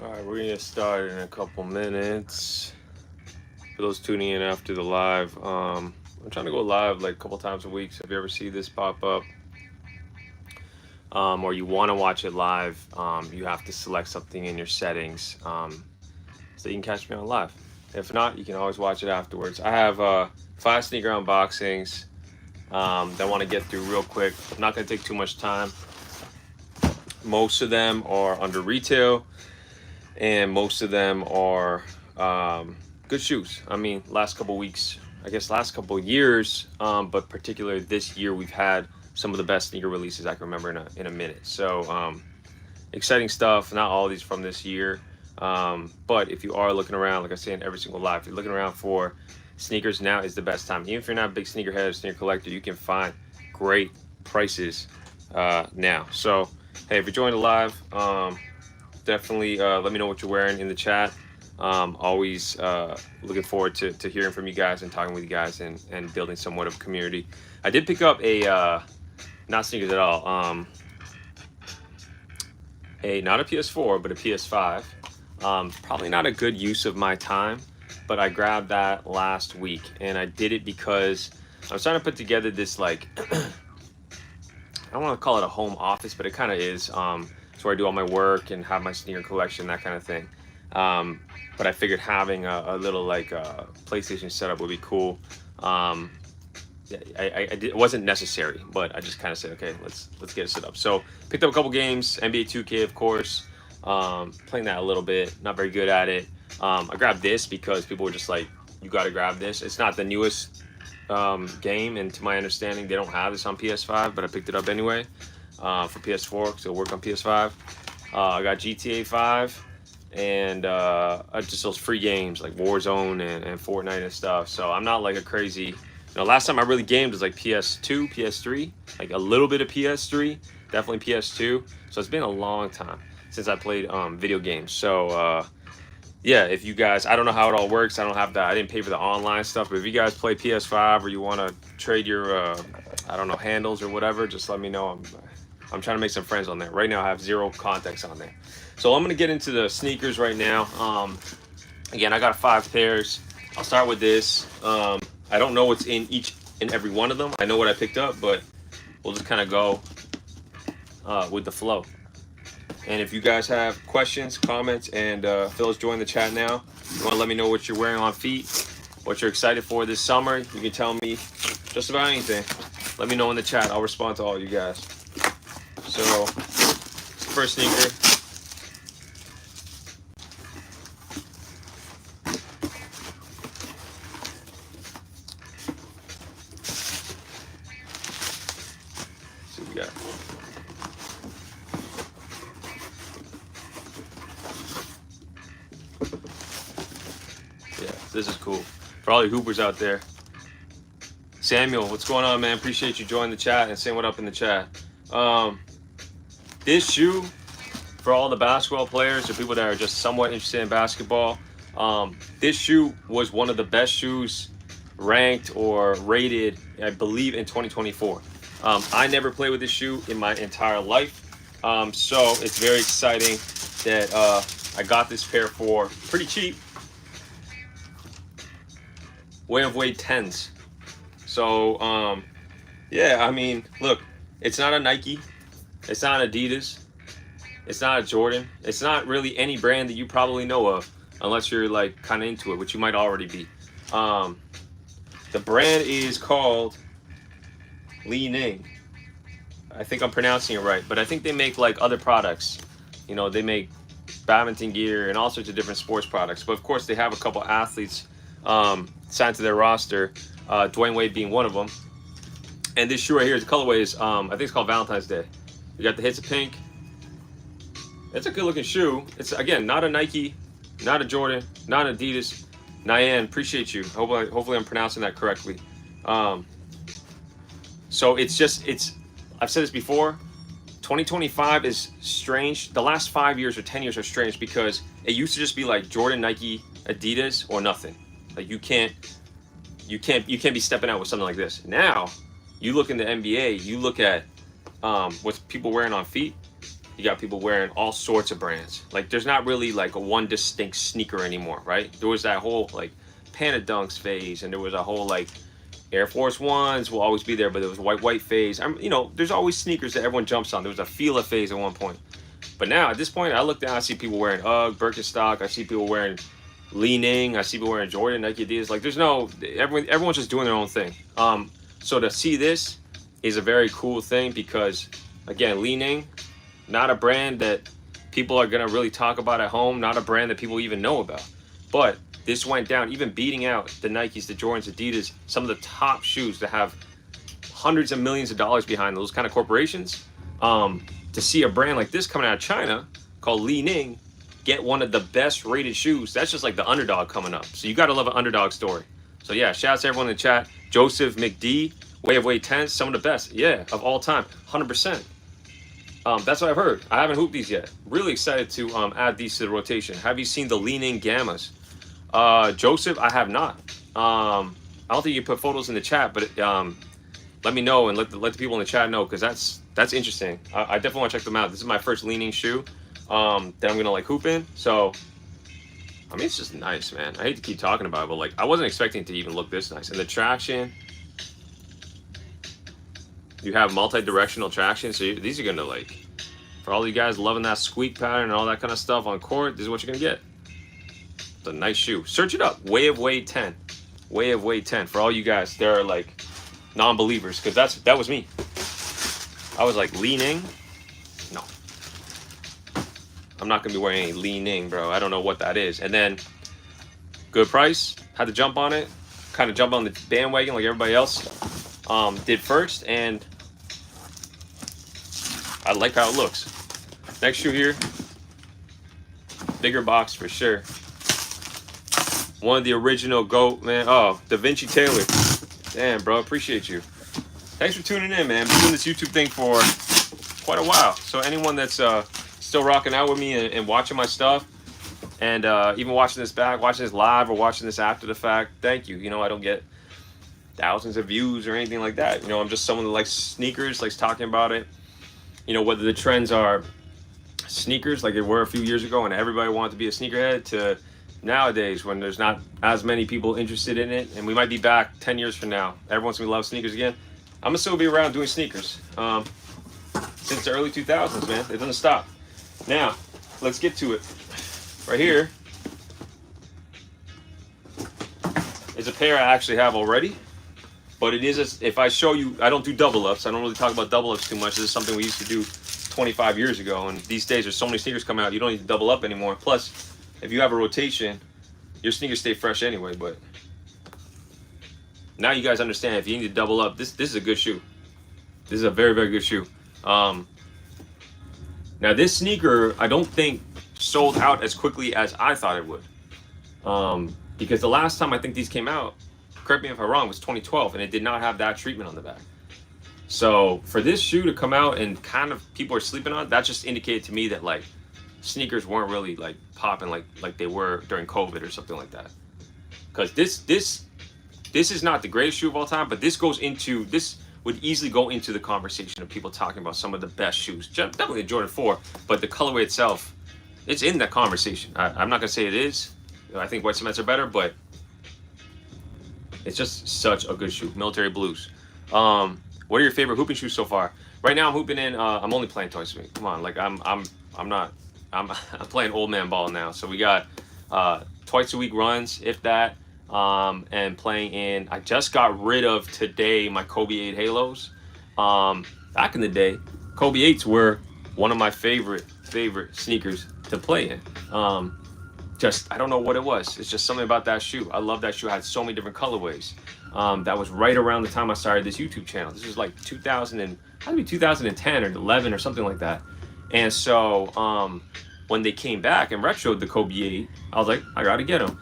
All right, we're gonna get started in a couple minutes. For those tuning in after the live, I'm trying to go live like a couple times a week. So if you ever see this pop up, or you want to watch it live, you have to select something in your settings, so you can catch me on live. If not, you can always watch it afterwards. I have 5 sneaker unboxings that I want to get through real quick. I'm not gonna take too much time. Most of them are under retail, and most of them are good shoes. I mean, last couple weeks, I guess last couple years, but particularly this year, we've had some of the best sneaker releases I can remember in a minute. So exciting stuff. Not all of these from this year, but if you are looking around, like I say in every single live, if you're looking around for sneakers, now is the best time. Even if you're not a big sneakerhead or sneaker collector, you can find great prices now. So hey, if you're joining the live, definitely let me know what you're wearing in the chat. Always looking forward to hearing from you guys and talking with you guys and building somewhat of a community. I did pick up a not sneakers at all, not a PS4 but a PS5. Probably not a good use of my time, but I grabbed that last week, and I did it because I was trying to put together this, like, I don't want to call it a home office, but it kind of is. It's where I do all my work and have my sneaker collection, that kind of thing. But I figured having a little like PlayStation setup would be cool. It wasn't necessary, but I just kind of said, okay, let's get it set up. So picked up a couple games, NBA 2K, of course. Playing that a little bit, not very good at it. I grabbed this because people were just like, you got to grab this. It's not the newest game, and to my understanding, they don't have this on PS5, but I picked it up anyway for PS4 because it'll work on PS5. I got GTA 5 and just those free games like Warzone and Fortnite and stuff. So I'm not like a crazy, last time I really gamed was like PS2, PS3, like a little bit of PS3, definitely PS2. So it's been a long time since I played video games. So yeah, if you guys, I don't know how it all works. I don't have that. I didn't pay for the online stuff. But if you guys play PS5 or you want to trade your, I don't know, handles or whatever, just let me know. I'm trying to make some friends on there. Right now, I have 0 contacts on there. So I'm going to get into the sneakers right now. Again, I got 5 pairs. I'll start with this. I don't know what's in each and every one of them. I know what I picked up, but we'll just kind of go with the flow. And if you guys have questions, comments, and Phil's joined the chat now, you want to let me know what you're wearing on feet, what you're excited for this summer, you can tell me just about anything. Let me know in the chat. I'll respond to all you guys. So, first sneaker. Let's see what we got. Yeah, this is cool. For all you hoopers out there. Samuel, what's going on, man? Appreciate you joining the chat and saying what up in the chat. This shoe, for all the basketball players or people that are just somewhat interested in basketball, this shoe was one of the best shoes ranked or rated, I believe, in 2024. I never played with this shoe in my entire life, so it's very exciting that I got this pair for pretty cheap. Way of Wade 10s. So, yeah, I mean, look, it's not a Nike. It's not Adidas. It's not a Jordan. It's not really any brand that you probably know of, unless you're like kind of into it, which you might already be. The brand is called Li-Ning. I think I'm pronouncing it right, but I think they make like other products. They make badminton gear and all sorts of different sports products. But of course, they have a couple athletes signed to their roster, Dwayne Wade being one of them. And this shoe right here, the colorway is, I think it's called Valentine's Day. You got the hits of pink. It's a good looking shoe. It's, again, not a Nike, not a Jordan, not Adidas. Nyan, appreciate you. Hopefully I'm pronouncing that correctly. So I've said this before, 2025 is strange. The last 5 years or 10 years are strange because it used to just be like Jordan, Nike, Adidas, or nothing. Like you can't be stepping out with something like this. Now, you look in the NBA, you look at what's people wearing on feet. You got people wearing all sorts of brands. Like there's not really like a one distinct sneaker anymore, right? There was that whole like Panda Dunks phase, and there was a whole like Air Force Ones will always be there, but there was white phase. You know, there's always sneakers that everyone jumps on. There was a Fila phase at one point. But now at this point, I look down, I see people wearing UGG, Birkenstock, I see people wearing Li-Ning, I see people wearing Jordan, Nike, Adidas. Like there's no, everyone's just doing their own thing. So to see this is a very cool thing because, again, Li-Ning, not a brand that people are gonna really talk about at home, not a brand that people even know about. But this went down, even beating out the Nikes, the Jordans, Adidas, some of the top shoes that have hundreds of millions of dollars behind those kind of corporations. To see a brand like this coming out of China called Li-Ning get one of the best rated shoes, that's just like the underdog coming up. So you got to love an underdog story. So yeah, shout out to everyone in the chat. Joseph McD, Way of Wade 10, some of the best, yeah, of all time, 100%. That's what I've heard. I haven't hooped these yet. Really excited to add these to the rotation. Have you seen the Li-Ning Gammas? Joseph, I have not. I don't think you put photos in the chat, but let me know and let the people in the chat know, because that's interesting. I definitely want to check them out. This is my first Li-Ning shoe that I'm gonna like hoop in. So I mean, it's just nice, man. I hate to keep talking about it, but like I wasn't expecting it to even look this nice. And the traction, you have multi-directional traction, so these are gonna like, for all you guys loving that squeak pattern and all that kind of stuff on court, this is what you're gonna get. It's a nice shoe. Search it up. Way of Wade 10. Way of Wade 10. For all you guys, there are like non-believers, because that was me. I was like, Li-Ning? No. I'm not gonna be wearing any Li-Ning, bro. I don't know what that is. And then, good price. Had to jump on it. Kind of jump on the bandwagon like everybody else did first, and I like how it looks. Next shoe here. Bigger box for sure. One of the original GOAT, man. Oh, Da Vinci Taylor. Damn, bro, appreciate you. Thanks for tuning in, man. Been doing this YouTube thing for quite a while. So anyone that's still rocking out with me and watching my stuff, and even watching this back, watching this live, or watching this after the fact, thank you. You know, I don't get thousands of views or anything like that. You know, I'm just someone that likes sneakers, likes talking about it. You know, whether the trends are sneakers like they were a few years ago and everybody wanted to be a sneakerhead, to nowadays when there's not as many people interested in it, and we might be back 10 years from now, everyone's gonna love sneakers again. I'm gonna still be around doing sneakers since the early 2000s, man. It doesn't stop. Now let's get to it. Right here is a pair I actually have already, but it is if I show you, I don't do double ups. I don't really talk about double ups too much. This is something we used to do 25 years ago, and these days there's so many sneakers coming out, you don't need to double up anymore. Plus, if you have a rotation, your sneakers stay fresh anyway. But now you guys understand, if you need to double up, this is a good shoe. This is a very, very good shoe. Now this sneaker, I don't think sold out as quickly as I thought it would. Because the last time I think these came out, correct me if I'm wrong, was 2012, and it did not have that treatment on the back. So for this shoe to come out and kind of people are sleeping on, that just indicated to me that like sneakers weren't really like popping like they were during COVID or something like that. Because this is not the greatest shoe of all time, but this would easily go into the conversation of people talking about some of the best shoes. Definitely the Jordan 4, but the colorway itself, it's in that conversation. I'm not gonna say it is. I think white cements are better, but it's just such a good shoe. Military blues. What are your favorite hooping shoes so far? Right now I'm hooping in. I'm only playing twice a week. Come on, like I'm playing old man ball now. So we got twice a week runs, if that, and playing in. I just got rid of today my Kobe 8 Halos. Back in the day, Kobe 8s were one of my favorite sneakers to play in. I don't know what it was. It's just something about that shoe. I love that shoe. I had so many different colorways. That was right around the time I started this YouTube channel. This was like 2010 or 11 or something like that. And so when they came back and retroed the Kobe 8, I was like, I gotta get them.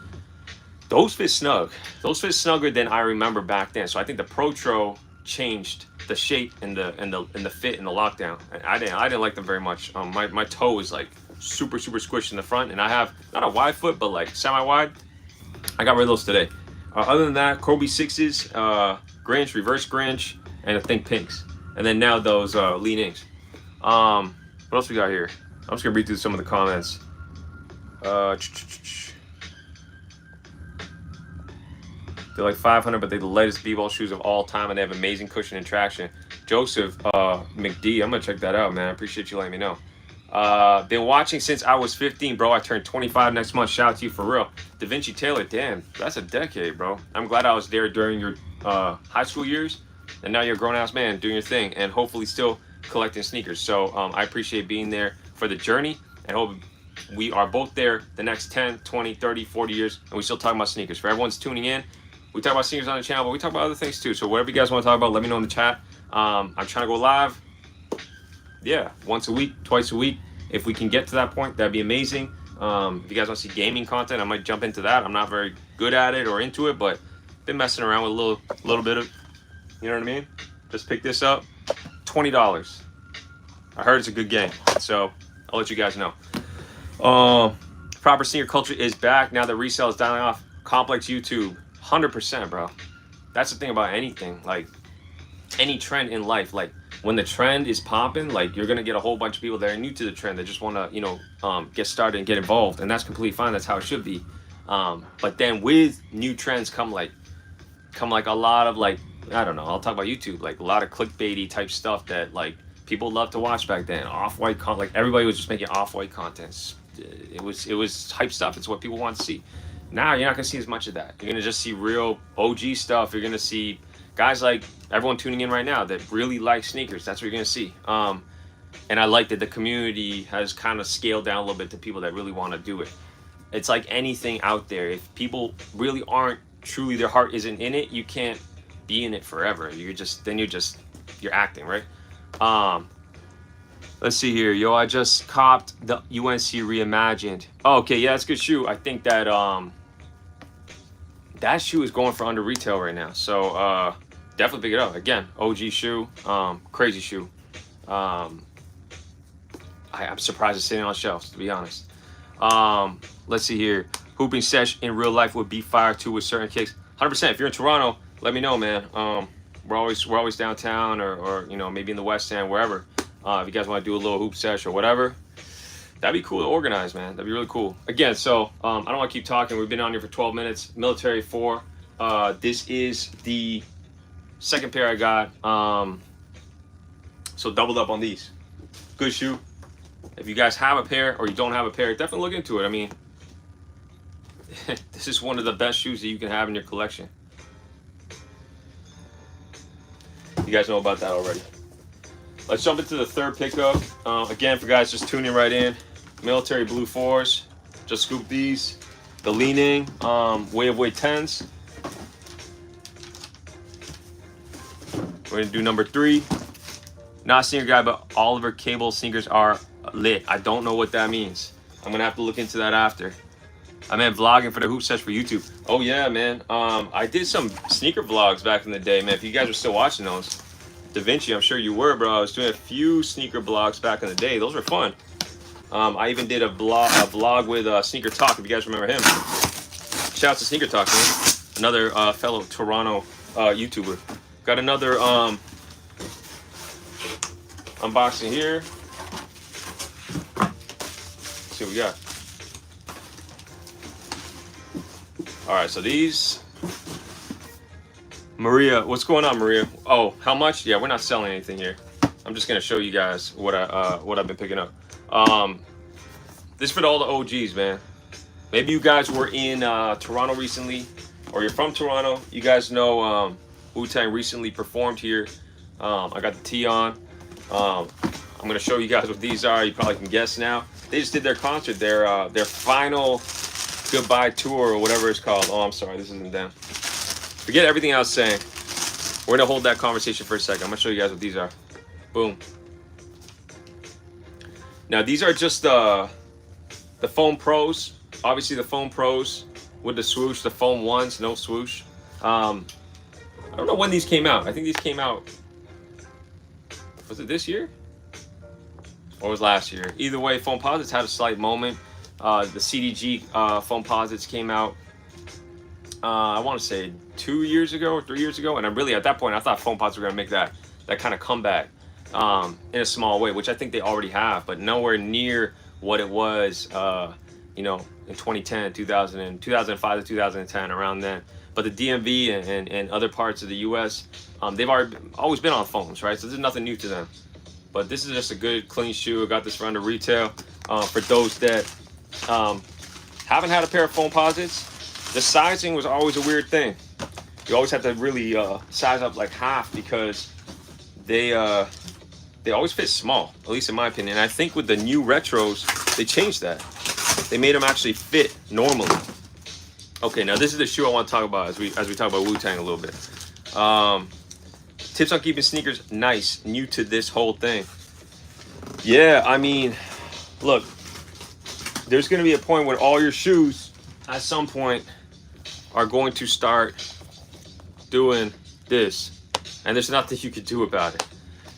Those fit snug. Those fit snugger than I remember back then. So I think the Protro changed the shape and the fit and the lockdown. I didn't like them very much. My toe was like super squished in the front, and I have not a wide foot, but like semi-wide. I got rid of those today. Other than that, Kobe 6s, reverse Grinch, and I think pinks. And then now those Li-Nings. What else we got here? I'm just gonna read through some of the comments. They're like 500, but they're the lightest b-ball shoes of all time, and they have amazing cushion and traction. Joseph McD, I'm gonna check that out, man. I appreciate you letting me know. Been watching since I was 15, bro. I turned 25 next month. Shout out to you for real. Da Vinci Taylor, damn, that's a decade, bro. I'm glad I was there during your high school years, and now you're a grown-ass man doing your thing, and hopefully still collecting sneakers. So I appreciate being there for the journey, and hope we are both there the next 10, 20, 30, 40 years, and we still talk about sneakers. For everyone's tuning in, we talk about sneakers on the channel, but we talk about other things too. So whatever you guys want to talk about, let me know in the chat. I'm trying to go live, yeah, once a week, twice a week. If we can get to that point, that'd be amazing. If you guys want to see gaming content, I might jump into that. I'm not very good at it or into it, but been messing around with a little bit of, you know what I mean? Just pick this up, $20. I heard it's a good game, so I'll let you guys know. Proper sneaker culture is back now that resale is dying off. Complex YouTube, 100%, bro. That's the thing about anything, like any trend in life. Like when the trend is popping, like you're gonna get a whole bunch of people that are new to the trend that just want to, you know, get started and get involved, and that's completely fine. That's how it should be. But then with new trends come like a lot of, like, I don't know, I'll talk about YouTube, like a lot of clickbaity type stuff that like people loved to watch back then. Off-white content, like everybody was just making off-white content. It was hype stuff. It's what people want to see. Now you're not gonna see as much of that. You're gonna just see real OG stuff. You're gonna see guys like everyone tuning in right now that really like sneakers. That's what you're gonna see. And I like that the community has kind of scaled down a little bit to people that really want to do it. It's like anything out there. If people really aren't truly, their heart isn't in it, you can't be in it forever. You're acting, right? Let's see here. Yo, I just copped the UNC Reimagined. Oh, okay, yeah, that's a good shoe. I think that that shoe is going for under retail right now. So definitely pick it up. Again, OG shoe, crazy shoe. I'm surprised it's sitting on shelves, to be honest. Let's see here. Hooping sesh in real life would be fire too with certain kicks. 100%. If you're in Toronto, let me know, man. We're always downtown or you know, maybe in the West End, wherever. If you guys want to do a little hoop sesh or whatever, that'd be cool to organize, man. That'd be really cool. Again, so I don't want to keep talking. We've been on here for 12 minutes. Military 4. This is the second pair I got. So doubled up on these. Good shoe. If you guys have a pair or you don't have a pair, definitely look into it. I mean, this is one of the best shoes that you can have in your collection. You guys know about that already. Let's jump into the third pickup. Again, for guys just tuning right in, Military Blue 4s. Just scooped these. The Li-Ning Way of Wade 10s. We're gonna do number 3. Not a sneaker guy, but Oliver Cable sneakers are lit. I don't know what that means. I'm gonna have to look into that after. I meant vlogging for the hoop sesh for YouTube. Oh yeah, man. I did some sneaker vlogs back in the day, man. If you guys are still watching those, Da Vinci, I'm sure you were, bro. I was doing a few sneaker vlogs back in the day. Those were fun. I even did a vlog with Sneaker Talk, if you guys remember him. Shout out to Sneaker Talk, man. Another fellow Toronto YouTuber. Got another unboxing here. Let's see what we got. All right, so these. Maria, what's going on, Maria? Oh, how much? Yeah, we're not selling anything here. I'm just gonna show you guys what I've been picking up. This for all the OGs, man. Maybe you guys were in Toronto recently, or you're from Toronto. You guys know Wu-Tang recently performed here. I got the tee on. I'm gonna show you guys what these are. You probably can guess now. They just did their concert, their final goodbye tour or whatever it's called. Oh, I'm sorry, this isn't them. Forget everything I was saying. We're gonna hold that conversation for a second. I'm gonna show you guys what these are. Boom. Now these are just the Foam Pros. Obviously the Foam Pros with the swoosh. The Foam Ones, no swoosh. I don't know when these came out. I think these came out. Was it this year? Or was last year? Either way, Foamposites had a slight moment. The CDG Foamposites came out. I want to say 2 years ago or 3 years ago, and I'm really at that point I thought Foamposites were gonna make that kind of comeback. in a small way, which I think they already have, but nowhere near what it was, you know, in 2010, 2000, 2005 to 2010, around then. But the DMV and other parts of the U.S., they've always been on foams, right? So this is nothing new to them. But this is just a good, clean shoe. I got this for under retail. For those that haven't had a pair of Foamposites, the sizing was always a weird thing. You always have to really size up like half because they always fit small, at least in my opinion. And I think with the new retros, they changed that. They made them actually fit normally. Okay, now this is the shoe I want to talk about as we talk about Wu-Tang a little bit. Tips on keeping sneakers nice, new to this whole thing. Yeah, I mean, look, there's going to be a point where all your shoes at some point are going to start doing this, and there's nothing you can do about it.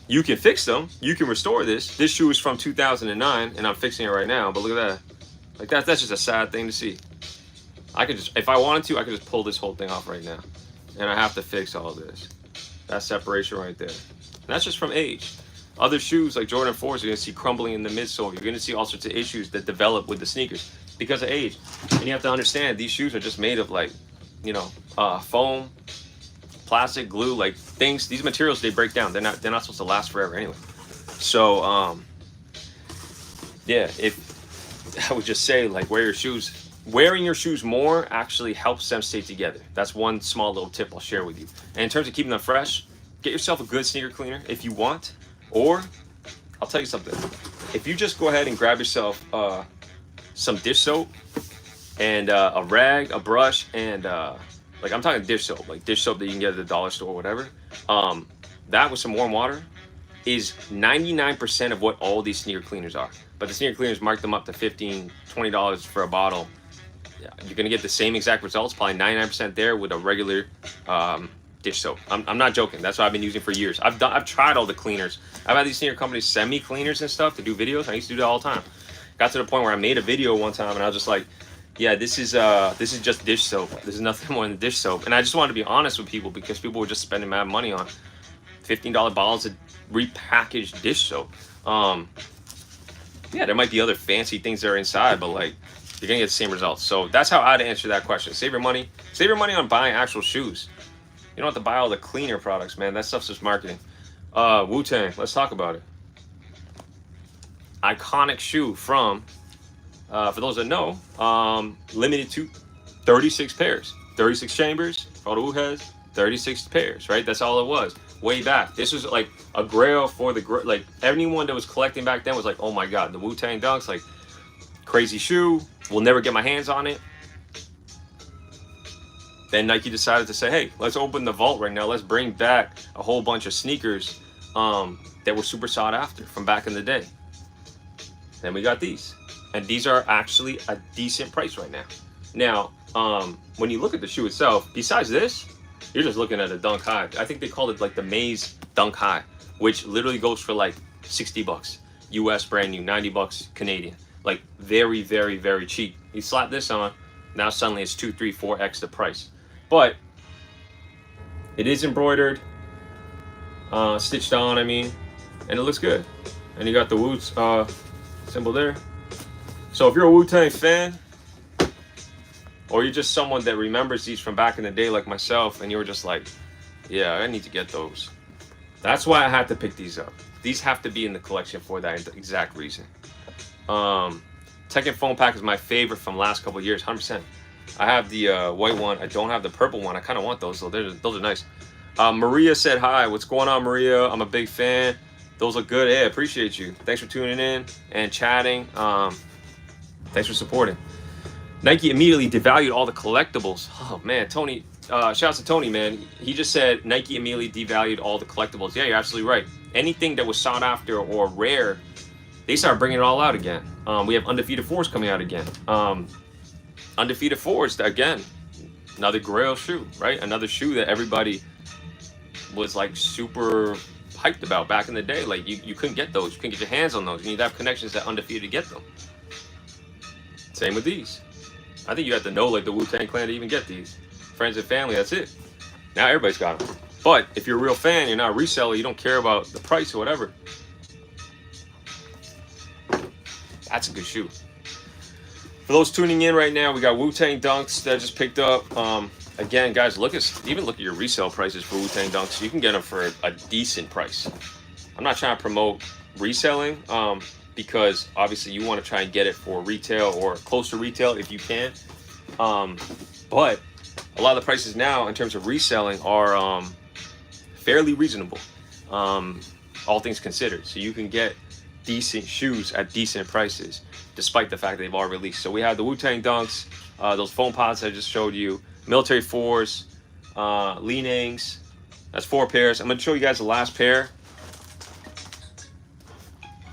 You can fix them, you can restore this. This shoe is from 2009 and I'm fixing it right now, but look at that. Like that's just a sad thing to see. I could just, if I wanted to, I could just pull this whole thing off right now, and I have to fix all this. That separation right there. And that's just from age. Other shoes like Jordan 4s, you're going to see crumbling in the midsole. You're going to see all sorts of issues that develop with the sneakers because of age. And you have to understand, these shoes are just made of like, you know, foam, plastic, glue, like things. These materials, they break down. They're not supposed to last forever anyway. So yeah, if I would just say, like, wearing your shoes more actually helps them stay together. That's one small little tip I'll share with you. And in terms of keeping them fresh, get yourself a good sneaker cleaner if you want. Or I'll tell you something, if you just go ahead and grab yourself some dish soap and a rag, a brush, and like, I'm talking dish soap, like dish soap that you can get at the dollar store or whatever, that with some warm water is 99% of what all these sneaker cleaners are. But the sneaker cleaners mark them up to $15, $20 for a bottle. You're gonna get the same exact results, probably 99% there with a regular dish soap. I'm not joking. That's what I've been using for years. I've tried all the cleaners. I've had these sneaker companies send me cleaners and stuff to do videos. I used to do that all the time. Got to the point where I made a video one time and I was just like, yeah, this is just dish soap. This is nothing more than dish soap. And I just wanted to be honest with people because people were just spending mad money on $15 bottles of repackaged dish soap. Yeah, there might be other fancy things that are inside, but like, you're gonna get the same results. So that's how I'd answer that question. Save your money. Save your money on buying actual shoes. You don't have to buy all the cleaner products, man. That stuff's just marketing. Wu-Tang, let's talk about it. Iconic shoe from, for those that know, limited to 36 pairs. 36 chambers, for all the Wu heads, 36 pairs, right? That's all it was. Way back. This was like a grail for the, like, anyone that was collecting back then was like, oh my God, the Wu-Tang Dunks, like, crazy shoe. Will never get my hands on it. Then Nike decided to say, hey, let's open the vault right now. Let's bring back a whole bunch of sneakers that were super sought after from back in the day. Then we got these. And these are actually a decent price right now. Now, when you look at the shoe itself, besides this, you're just looking at a Dunk High. I think they called it like the Maze Dunk High, which literally goes for like 60 bucks. US brand new, 90 bucks Canadian. Like very, very, very cheap. You slap this on, now suddenly it's 2, 3, 4x the price. But it is embroidered, stitched on, I mean, and it looks good. And you got the Wu symbol there. So if you're a Wu-Tang fan, or you're just someone that remembers these from back in the day like myself, and you were just like, yeah, I need to get those. That's why I had to pick these up. These have to be in the collection for that exact reason. Tekken Foam Pack is my favorite from last couple of years, 100%. I have the white one. I don't have the purple one. I kind of want those, so those are nice. Maria said hi. What's going on, Maria? I'm a big fan. Those look good. Hey, I appreciate you. Thanks for tuning in and chatting. Thanks for supporting. Nike immediately devalued all the collectibles. Oh, man, Tony. Shout out to Tony, man. He just said Nike immediately devalued all the collectibles. Yeah, you're absolutely right. Anything that was sought after or rare, they started bringing it all out again. We have Undefeated 4s coming out again. Undefeated 4s, again, another grail shoe, right? Another shoe that everybody was like super hyped about back in the day. Like you couldn't get those. You couldn't get your hands on those. You need to have connections to Undefeated to get them. Same with these. I think you have to know like the Wu-Tang Clan to even get these. Friends and family, that's it. Now everybody's got them. But if you're a real fan, you're not a reseller, you don't care about the price or whatever, that's a good shoe. For those tuning in right now, we got Wu-Tang Dunks that I just picked up. Again, guys, look at your resale prices for Wu-Tang Dunks. You can get them for a decent price. I'm not trying to promote reselling because obviously you want to try and get it for retail or close to retail if you can. But a lot of the prices now in terms of reselling are fairly reasonable, all things considered. So you can get decent shoes at decent prices, despite the fact that they've all released. So we have the Wu-Tang Dunks, those Foamposites I just showed you, Military 4s, Li-Nings. That's 4 pairs. I'm going to show you guys the last pair.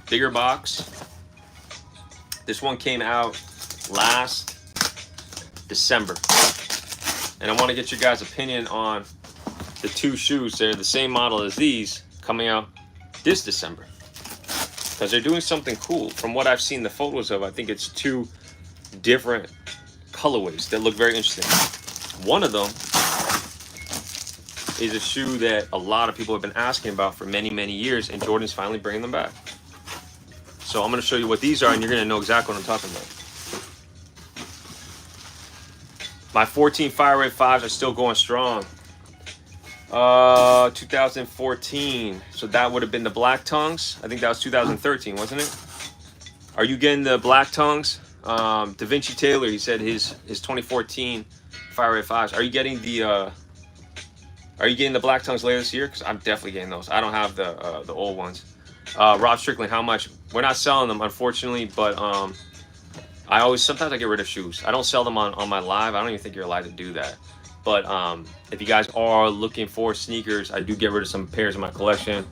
Bigger box. This one came out last December. And I want to get your guys' opinion on the 2 shoes. They're the same model as these coming out this December. Because they're doing something cool. From what I've seen the photos of, I think it's 2 different colorways that look very interesting. One of them is a shoe that a lot of people have been asking about for many, many years, and Jordan's finally bringing them back. So I'm going to show you what these are, and you're going to know exactly what I'm talking about. My 14 Fire Red 5s are still going strong. 2014. So that would have been the Black Tongues. I think that was 2013, wasn't it? Are you getting the Black Tongues? Da Vinci Taylor, he said his 2014 Fire Red 5s. Are you getting the Black Tongues later this year? Because I'm definitely getting those. I don't have the old ones. Rob Strickland, how much? We're not selling them, unfortunately, but sometimes I get rid of shoes. I don't sell them on my live. I don't even think you're allowed to do that. But if you guys are looking for sneakers, I do get rid of some pairs in my collection.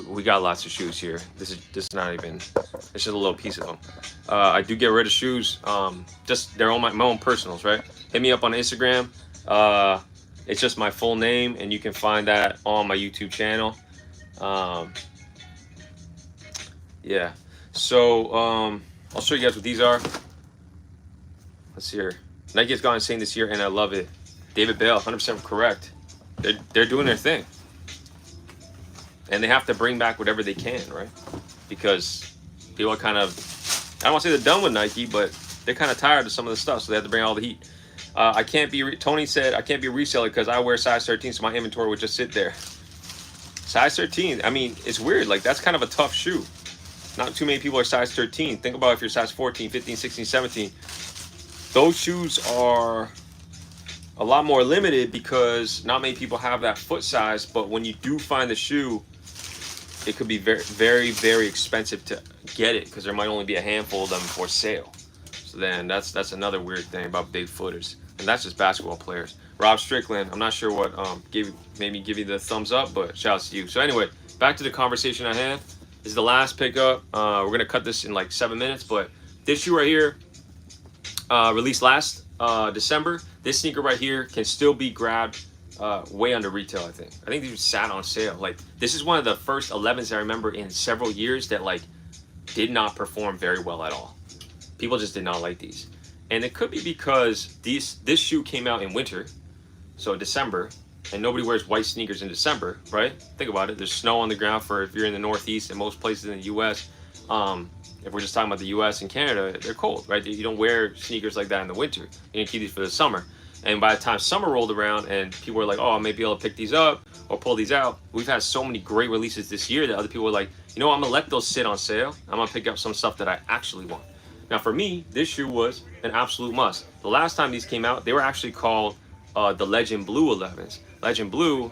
We got lots of shoes here. This is not even, it's just a little piece of them. I do get rid of shoes. Just they're on my own personals, right? Hit me up on Instagram. It's just my full name, and you can find that on my YouTube channel. Yeah. So I'll show you guys what these are. Let's see here. Nike has gone insane this year, and I love it. David Bale, 100% correct. They're doing their thing, and they have to bring back whatever they can, right? Because people are kind of, I don't want to say they're done with Nike, but they're kind of tired of some of the stuff, so they have to bring all the heat. Tony said, I can't be a reseller because I wear size 13, so my inventory would just sit there. Size 13, I mean, it's weird. Like, that's kind of a tough shoe. Not too many people are size 13. Think about if you're size 14, 15, 16, 17. Those shoes are a lot more limited because not many people have that foot size. But when you do find the shoe, it could be very, very, very expensive to get it because there might only be a handful of them for sale. So then that's another weird thing about big footers. And that's just basketball players. Rob Strickland, I'm not sure what made me give you the thumbs up, but shouts to you. So anyway, back to the conversation I had. This is the last pickup. We're going to cut this in like 7 minutes, but this shoe right here, released last December. This sneaker right here can still be grabbed way under retail, I think. I think these sat on sale. Like, this is one of the first 11s I remember in several years that like did not perform very well at all. People just did not like these. And it could be because this shoe came out in winter, so December, and nobody wears white sneakers in December, right? Think about it. There's snow on the ground for if you're in the Northeast and most places in the U.S. If we're just talking about the U.S. and Canada, they're cold, right? You don't wear sneakers like that in the winter. You can keep these for the summer. And by the time summer rolled around and people were like, oh, I may be able to pick these up or pull these out, we've had so many great releases this year that other people were like, you know what, I'm going to let those sit on sale. I'm going to pick up some stuff that I actually want. Now, for me, this shoe was an absolute must. The last time these came out, they were actually called the Legend Blue 11s. Legend Blue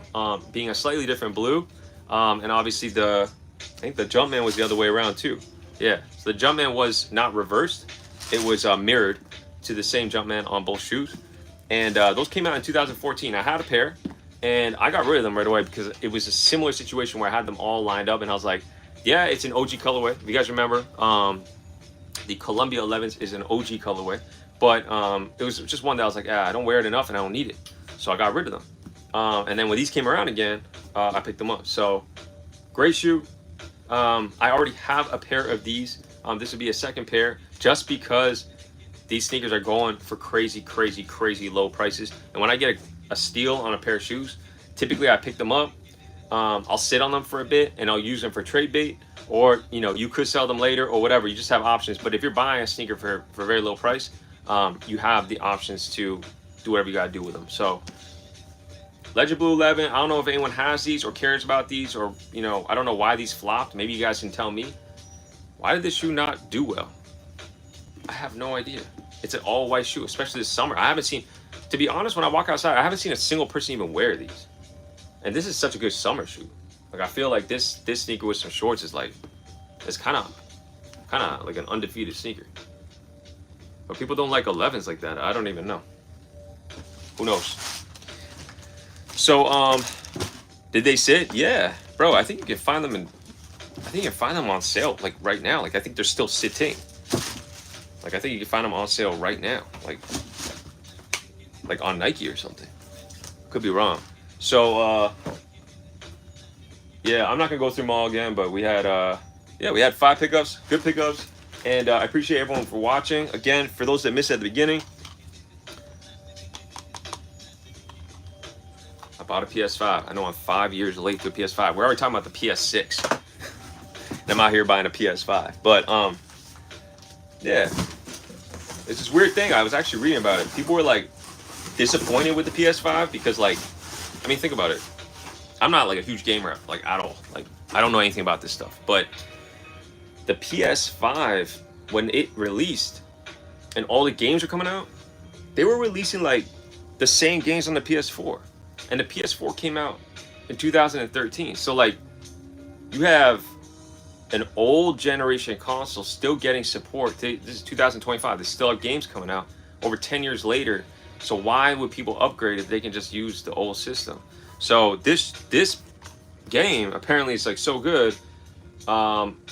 being a slightly different blue. And obviously, I think the Jumpman was the other way around, too. Yeah, so the Jumpman was not reversed. It was mirrored to the same Jumpman on both shoes. And those came out in 2014. I had a pair, and I got rid of them right away because it was a similar situation where I had them all lined up, and I was like, yeah, it's an OG colorway. If you guys remember, the Columbia 11s is an OG colorway, but it was just one that I was like, I don't wear it enough, and I don't need it. So I got rid of them. And then when these came around again, I picked them up. So great shoe. I already have a pair of these. This would be a second pair just because these sneakers are going for crazy, crazy, crazy low prices. And when I get a steal on a pair of shoes, typically I pick them up. I'll sit on them for a bit and I'll use them for trade bait, or you know, you could sell them later or whatever. You just have options. But if you're buying a sneaker for a very low price, you have the options to do whatever you gotta do with them. So Ledger Blue 11, I don't know if anyone has these or cares about these, or you know, I don't know why these flopped. Maybe you guys can tell me. Why did this shoe not do well? I have no idea. It's an all white shoe, especially this summer. I haven't seen, to be honest, when I walk outside, I haven't seen a single person even wear these. And this is such a good summer shoe. Like, I feel like this sneaker with some shorts is like, it's kind of like an undefeated sneaker. But people don't like 11s like that. I don't even know. Who knows? So, did they sit? Yeah, bro. I think you can find them on sale like right now. Like, I think they're still sitting. Like, I think you can find them on sale right now. Like on Nike or something. Could be wrong. So, yeah, I'm not gonna go through them all again, but we had 5 pickups, good pickups, and I appreciate everyone for watching. Again, for those that missed at the beginning, I bought a PS5. I know I'm 5 years late to a PS5. We're already talking about the PS6. And I'm out here buying a PS5, but yeah, it's this weird thing. I was actually reading about it. People were like disappointed with the PS5 because, like, I mean, think about it. I'm not like a huge gamer, like, at all. Like, I don't know anything about this stuff. But the PS5, when it released and all the games were coming out, they were releasing like the same games on the PS4. And the PS4 came out in 2013. So like, you have an old generation console still getting support. This is 2025. There's still games coming out over 10 years later. So why would people upgrade if they can just use the old system? So this game apparently is like so good.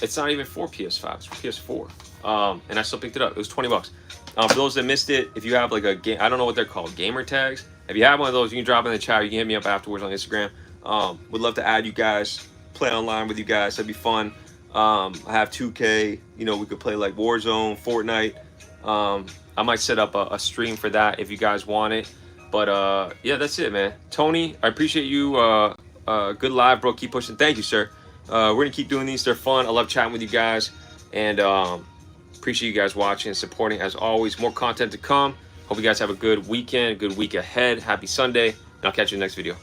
It's not even for PS5. It's for PS4. And I still picked it up. It was 20 bucks. For those that missed it, if you have like a game, I don't know what they're called, gamer tags. If you have one of those, you can drop in the chat. You can hit me up afterwards on Instagram. Would love to add you guys, play online with you guys. That'd be fun. I have 2K. You know, we could play like Warzone, Fortnite. I might set up a stream for that if you guys want it. But yeah, that's it, man. Tony, I appreciate you. Good live, bro. Keep pushing. Thank you, sir. We're gonna keep doing these. They're fun. I love chatting with you guys, and appreciate you guys watching and supporting as always. More content to come. Hope you guys have a good weekend, good week ahead. Happy Sunday, and I'll catch you in the next video.